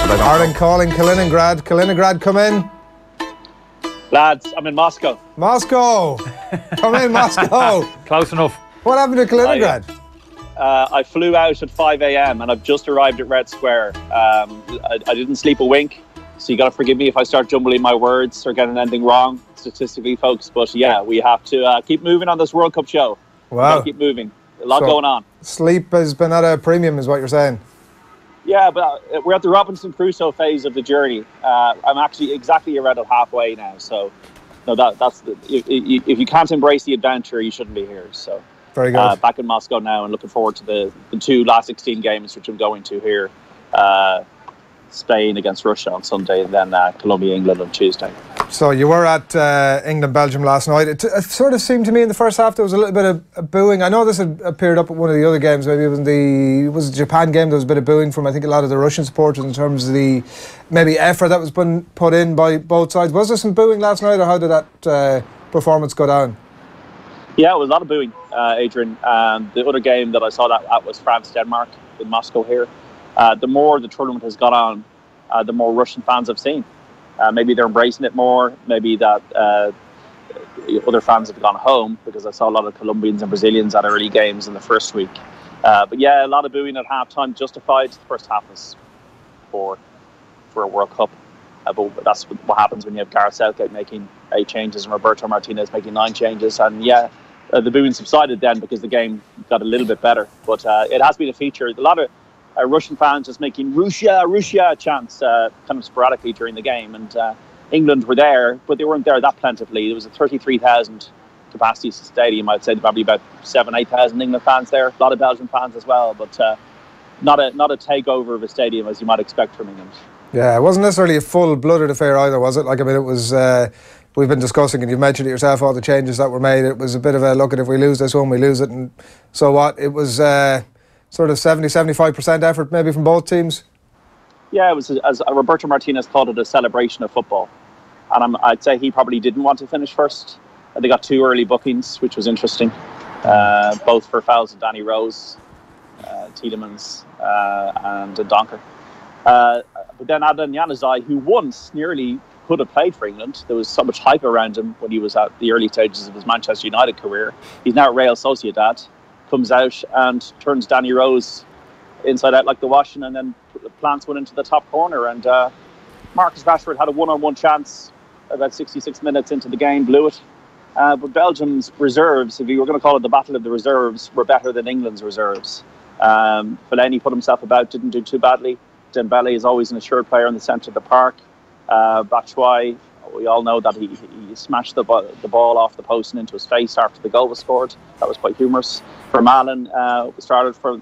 but I don't Ireland calling Kaliningrad. Kaliningrad, come in. Lads, I'm in Moscow. Moscow! Come in, Moscow! Close enough. What happened to Kaliningrad? I flew out at 5 a.m. and I've just arrived at Red Square. I didn't sleep a wink, so you got to forgive me if I start jumbling my words or getting anything wrong, statistically, folks. But yeah, we have to keep moving on this World Cup show. Wow. Keep moving. A lot going on. Sleep has been at a premium, is what you're saying? Yeah, but we're at the Robinson Crusoe phase of the journey. I'm actually exactly around at halfway now. So, no, that's if you can't embrace the adventure, you shouldn't be here. So, very good. Back in Moscow now, and looking forward to the two last 16 games, which I'm going to here. Spain against Russia on Sunday, and then Colombia, England on Tuesday. So you were at England, Belgium last night. It sort of seemed to me in the first half there was a little bit of booing. I know this had appeared up at one of the other games. Maybe it was the Japan game. There was a bit of booing from I think a lot of the Russian supporters in terms of the maybe effort that was put in by both sides. Was there some booing last night, or how did that performance go down? Yeah, it was a lot of booing, Adrian. The other game that I saw that was France-Denmark in Moscow here. The more the tournament has gone on, the more Russian fans I've seen. Maybe they're embracing it more. Maybe that other fans have gone home, because I saw a lot of Colombians and Brazilians at early games in the first week. But yeah, a lot of booing at halftime, justified. The first half was for a World Cup. But that's what happens when you have Gareth Southgate making 8 changes and Roberto Martinez making 9 changes. And yeah, the booing subsided then because the game got a little bit better. But it has been a feature. A lot of Russian fans just making Russia chants kind of sporadically during the game, and England were there, but they weren't there that plentifully. There was a 33,000 capacity stadium. I'd say probably about 7,000-8,000 England fans there. A lot of Belgian fans as well, but not a takeover of a stadium as you might expect from England. Yeah, it wasn't necessarily a full-blooded affair either, was it? Like, I mean, it was. We've been discussing, and you've mentioned it yourself, all the changes that were made. It was a bit of a look at, if we lose this one, we lose it, and so what? It was. Sort of 70-75% effort maybe from both teams? Yeah, it was, as Roberto Martinez called it, a celebration of football. And I'd say he probably didn't want to finish first. They got 2 early bookings, which was interesting. Both for fouls of Danny Rose, Tielemans and Donker. But then Adnan Januzaj, who once nearly could have played for England. There was so much hype around him when he was at the early stages of his Manchester United career. He's now at Real Sociedad. Comes out and turns Danny Rose inside out like the washing, and then plants one into the top corner. And Marcus Rashford had a one-on-one chance about 66 minutes into the game, blew it. But Belgium's reserves, if you were going to call it the battle of the reserves, were better than England's reserves. Fellaini put himself about, didn't do too badly. Dembele is always an assured player in the centre of the park. Batshuayi, we all know that he smashed the ball off the post and into his face after the goal was scored. That was quite humorous. Vermaelen started from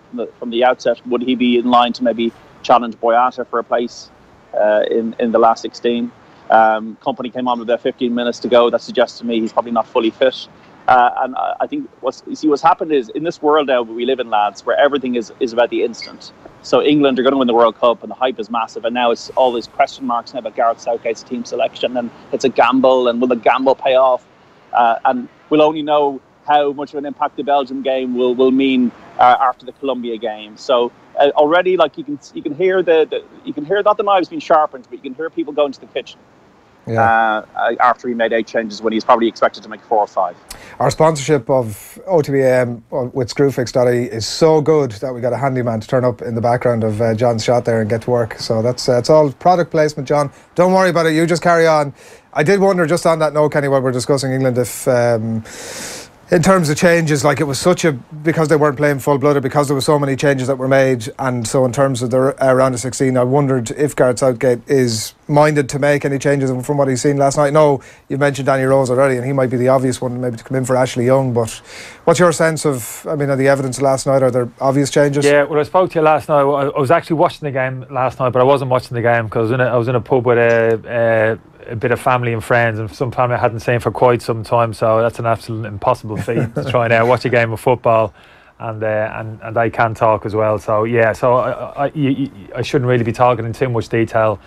the outset. Would he be in line to maybe challenge Boyata for a place in the last 16? Company came on with about 15 minutes to go. That suggests to me he's probably not fully fit. And I think what's happened is, in this world now we live in, lads, where everything is about the instant. So England are going to win the World Cup, and the hype is massive. And now it's all these question marks now about Gareth Southgate's team selection, and it's a gamble, and will the gamble pay off? And we'll only know how much of an impact the Belgium game will mean after the Colombia game. So already, like, you can hear you can hear not the knives being sharpened, but you can hear people going to the kitchen. Yeah. After he made 8 changes when he's probably expected to make 4 or 5. Our sponsorship of OTBAM with Screwfix.ie is so good that we got a handyman to turn up in the background of John's shot there and get to work. So that's it's all product placement, John. Don't worry about it. You just carry on. I did wonder, just on that note, Kenny, while we're discussing England, if in terms of changes, like, it was because they weren't playing full-blooded, because there were so many changes that were made, and so in terms of the round of 16, I wondered if Gareth Southgate is minded to make any changes from what he's seen last night. No, you've mentioned Danny Rose already, and he might be the obvious one maybe to come in for Ashley Young, but what's your sense of the evidence last night? Are there obvious changes? Yeah, well, I spoke to you last night. I was actually watching the game last night, but I wasn't watching the game because I was in a pub with a bit of family and friends, and some family I hadn't seen for quite some time, so that's an absolute impossible feat to try and watch a game of football and I can talk as well. So yeah, so I shouldn't really be talking in too much detail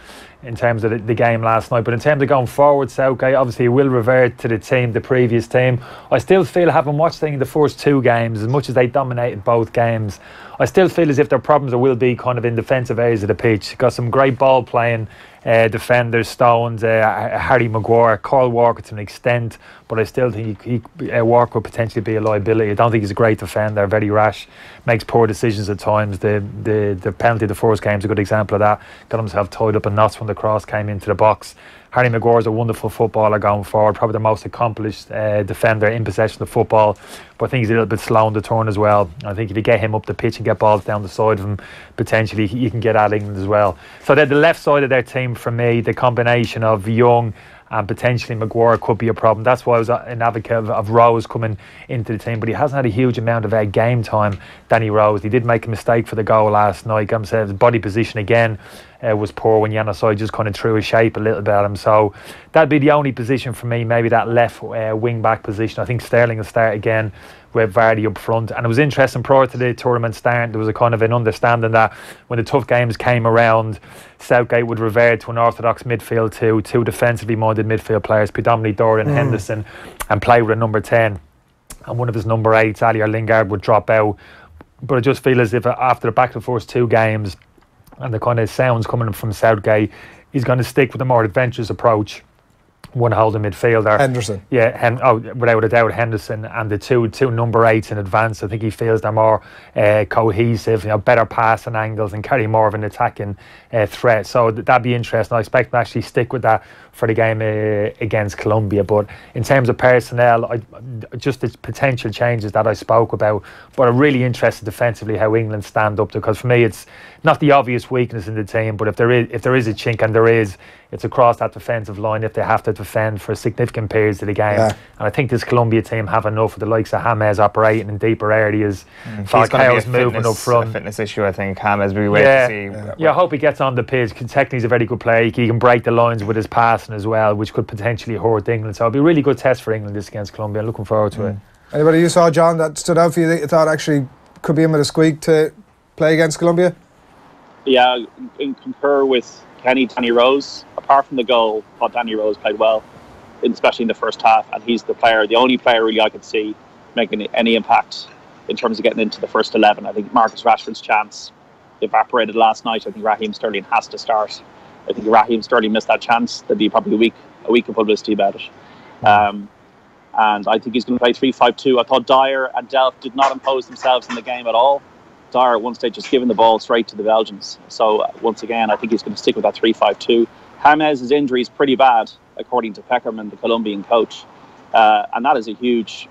in terms of the game last night. But in terms of going forward, Southgate obviously will revert to the previous team. I still feel, having watched the first 2 games, as much as they dominated both games, I still feel as if their problems will be kind of in defensive areas of the pitch. Got some great ball playing defenders, Stones, Harry Maguire, Kyle Walker to an extent, but I still think Walker would potentially be a liability. I don't think he's a great defender, very rash, makes poor decisions at times. The penalty of the first game is a good example of that. Got himself tied up in knots when the cross came into the box. Harry Maguire is a wonderful footballer going forward, probably the most accomplished defender in possession of football, but I think he's a little bit slow on the turn as well. I think if you get him up the pitch and get balls down the side of him, potentially you can get at England as well. So the left side of their team, for me, the combination of Young and potentially Maguire could be a problem. That's why I was an advocate of Rose coming into the team, but he hasn't had a huge amount of game time, Danny Rose. He did make a mistake for the goal last night. His body position again was poor when Januzaj just kind of threw his shape a little bit at him. So that'd be the only position for me, maybe that left wing back position. I think Sterling will start again with Vardy up front. And it was interesting, prior to the tournament starting, there was a kind of an understanding that when the tough games came around, Southgate would revert to an orthodox midfield, to 2 defensively minded midfield players, predominantly Dorian Henderson, and play with a number 10. And one of his number 8s, Ali or Lingard, would drop out. But I just feel as if after the back to the first 2 games and the kind of sounds coming from Southgate, he's going to stick with a more adventurous approach. One holding midfielder, Henderson. Yeah, without a doubt, Henderson, and the two number 8s in advance. I think he feels they're more cohesive, better passing angles, and carry more of an attacking threat. So that'd be interesting. I expect to actually stick with that for the game against Colombia. But in terms of personnel, just the potential changes that I spoke about. But I'm really interested defensively how England stand up, because for me it's not the obvious weakness in the team, but if there is a chink, and there is, it's across that defensive line if they have to defend for significant periods of the game. And I think this Colombia team have enough with the likes of James operating in deeper areas. Falcao's moving up front. A fitness issue, I think. James, we wait to see. Yeah, I hope he gets on the pitch. Technically, he's a very good player. He can break the lines with his passing as well, which could potentially hurt England. So it'll be a really good test for England this against Colombia. I'm looking forward to it. Anybody you saw, John, that stood out for you that you thought actually could be in with a squeak to play against Colombia? Yeah, I concur with Kenny. Danny Rose, apart from the goal, I thought Danny Rose played well, especially in the first half, and he's the only player really I could see making any impact in terms of getting into the first 11. I think Marcus Rashford's chance evaporated last night. I think Raheem Sterling has to start. I think if Raheem Sterling missed that chance, there'd be probably a week of publicity about it. And I think he's going to play 3-5-2. I thought Dyer and Delph did not impose themselves in the game at all. Dyer at one stage just giving the ball straight to the Belgians. So once again, I think he's going to stick with that 3-5-2. James' injury is pretty bad, according to Peckerman, the Colombian coach, and that is a huge.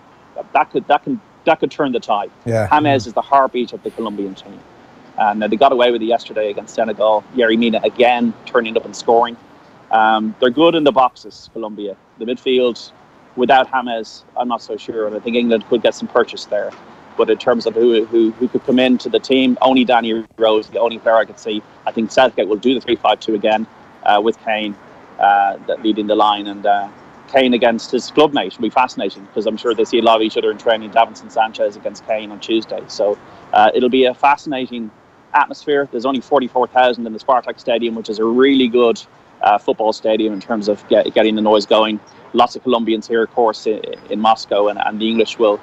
That could turn the tide. Yeah. James is the heartbeat of the Colombian team, and they got away with it yesterday against Senegal. Yerry Mina again turning up and scoring. They're good in the boxes, Colombia. The midfield, without James, I'm not so sure, and I think England could get some purchase there. But in terms of who could come into the team, only Danny Rose, the only player I could see. I think Southgate will do the 3-5-2 again with Kane leading the line, and Kane against his club mate will be fascinating, because I'm sure they see a lot of each other in training. Davinson Sanchez against Kane on Tuesday. So it'll be a fascinating atmosphere. There's only 44,000 in the Spartak Stadium, which is a really good football stadium in terms of getting the noise going. Lots of Colombians here, of course, in Moscow, and the English will.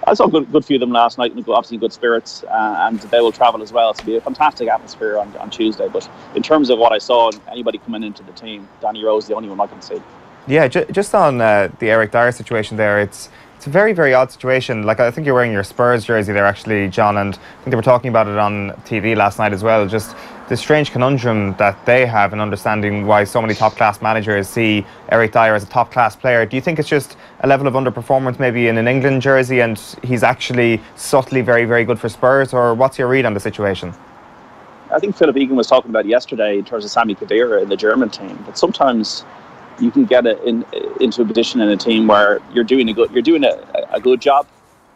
I saw a good few of them last night, and obviously good spirits, and they will travel as well. So it'll be a fantastic atmosphere on Tuesday. But in terms of what I saw, anybody coming into the team, Danny Rose is the only one I can see. Yeah, just on the Eric Dyer situation there, it's a very, very odd situation. Like, I think you're wearing your Spurs jersey there, actually, John, and I think they were talking about it on TV last night as well. Just the strange conundrum that they have in understanding why so many top-class managers see Eric Dyer as a top-class player. Do you think it's just a level of underperformance maybe in an England jersey, and he's actually subtly very, very good for Spurs, or what's your read on the situation? I think Philip Egan was talking about it yesterday in terms of Sami Khedira in the German team, but sometimes you can get into a position in a team where you're doing a good job,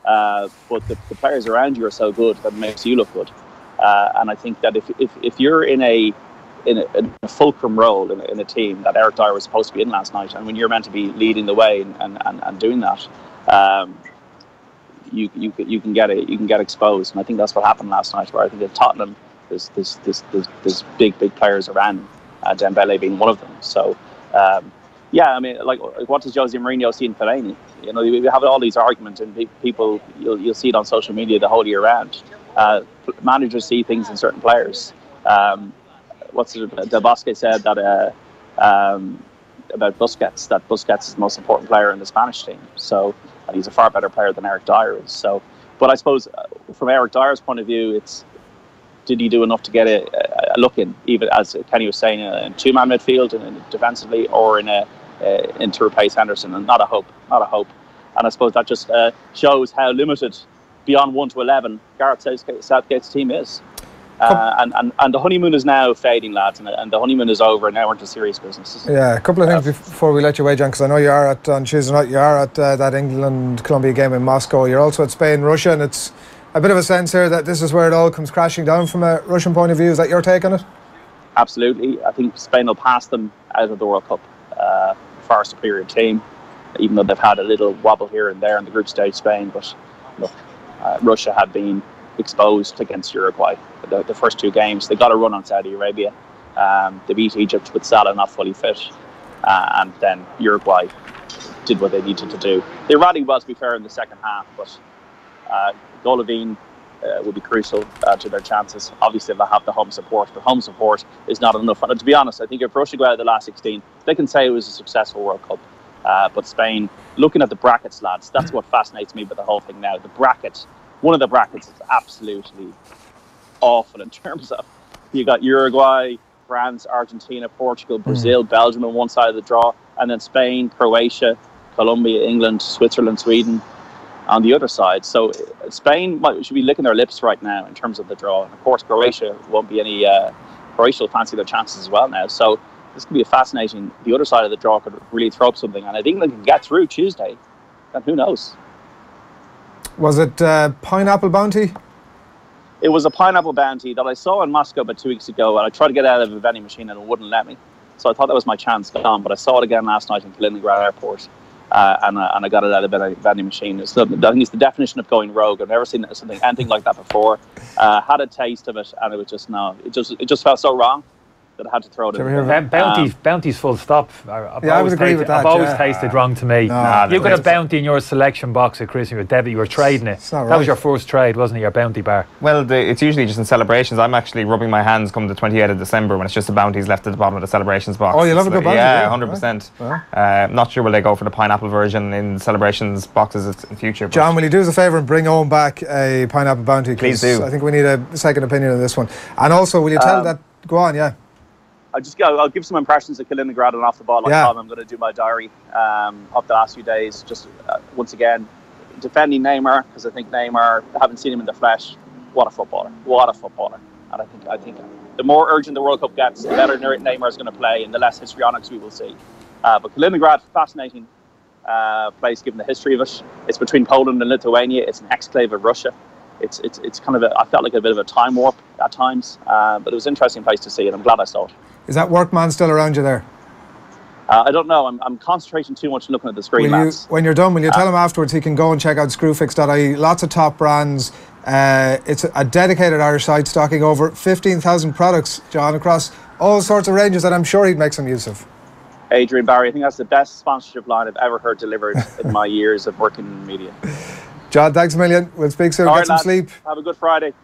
but the players around you are so good that it makes you look good. And I think that if you're in a fulcrum role in a team that Eric Dyer was supposed to be in last night, and when you're meant to be leading the way and doing that, you can get exposed. And I think that's what happened last night, where I think at Tottenham there's big players around him. Dembele being one of them. So, yeah, I mean, like, what does Jose Mourinho see in Fellaini? You know, we have all these arguments, and people, you'll see it on social media the whole year round. Managers see things in certain players. Del Bosque said that about Busquets, that Busquets is the most important player in the Spanish team. So, and he's a far better player than Eric Dyer is. So, but I suppose from Eric Dyer's point of view, it's, did he do enough to get a look in, even as Kenny was saying, in two-man midfield and defensively, or to replace Henderson? And not a hope. And I suppose that just shows how limited, beyond 1 to 11, Gareth Southgate's team is. And the honeymoon is now fading, lads, and the honeymoon is over, and now we're into serious business. Yeah, a couple of things before we let you away, John, because I know you are on Tuesday night, you are at that England-Colombia game in Moscow. You're also at Spain-Russia, and it's a bit of a sense here that this is where it all comes crashing down from a Russian point of view. Is that your take on it? Absolutely. I think Spain will pass them out of the World Cup. Far superior team, even though they've had a little wobble here and there in the group stage, Spain. But look, Russia had been exposed against Uruguay. The first two games, they got a run on Saudi Arabia. They beat Egypt with Salah not fully fit. And then Uruguay did what they needed to do. They rallied well, to be fair, in the second half, but Golovin will be crucial to their chances. Obviously, they'll have the home support, but home support is not enough. And to be honest, I think if Russia go out of the last 16, they can say it was a successful World Cup. But Spain, looking at the brackets, lads, that's what fascinates me with the whole thing now. The bracket, one of the brackets is absolutely awful in terms of, you got Uruguay, France, Argentina, Portugal, Brazil, Belgium on one side of the draw, and then Spain, Croatia, Colombia, England, Switzerland, Sweden on the other side. So Spain should be licking their lips right now in terms of the draw. And of course, Croatia won't be any. Croatia will fancy their chances as well now. So this could be a fascinating. The other side of the draw could really throw up something, and I think they can get through Tuesday. And who knows? Was it pineapple bounty? It was a pineapple bounty that I saw in Moscow about 2 weeks ago, and I tried to get out of a vending machine and it wouldn't let me. So I thought that was my chance gone, but I saw it again last night in Kaliningrad airport, and I got it out of a vending machine. I think it's the definition of going rogue. I've never seen anything like that before. Had a taste of it, and it was just it just felt so wrong that I had to throw it in. Bounties full stop. I would agree with that. I've always tasted wrong to me. You've got a bounty in your selection box at Chris, you were trading it. That was your first trade, wasn't it, your bounty bar? Well, it's usually just in celebrations. I'm actually rubbing my hands come the 28th of December when it's just the bounties left at the bottom of the celebrations box. Oh, you love a good bounty? Yeah, 100%. Not sure will they go for the pineapple version in celebrations boxes in future. John, will you do us a favour and bring Eoin back a pineapple bounty? Please do. I think we need a second opinion on this one. And also, will you tell that... Go on, yeah. I'll give some impressions of Kaliningrad and off the ball. I'm going to do my diary of the last few days. Just once again, defending Neymar, because I think Neymar, I haven't seen him in the flesh. What a footballer! And I think the more urgent the World Cup gets, the better Neymar is going to play, and the less histrionics we will see. But Kaliningrad, fascinating place given the history of it. It's between Poland and Lithuania. It's an exclave of Russia. It's kind of I felt like a bit of a time warp at times, but it was an interesting place to see, and I'm glad I saw it. Is that workman still around you there? I don't know. I'm concentrating too much looking at the screen. When you're done, will you tell him afterwards he can go and check out Screwfix.ie? Lots of top brands. It's a dedicated Irish site stocking over 15,000 products, John, across all sorts of ranges that I'm sure he'd make some use of. Adrian, Barry, I think that's the best sponsorship line I've ever heard delivered in my years of working in media. John, thanks a million. We'll speak soon. Get some sleep. Have a good Friday.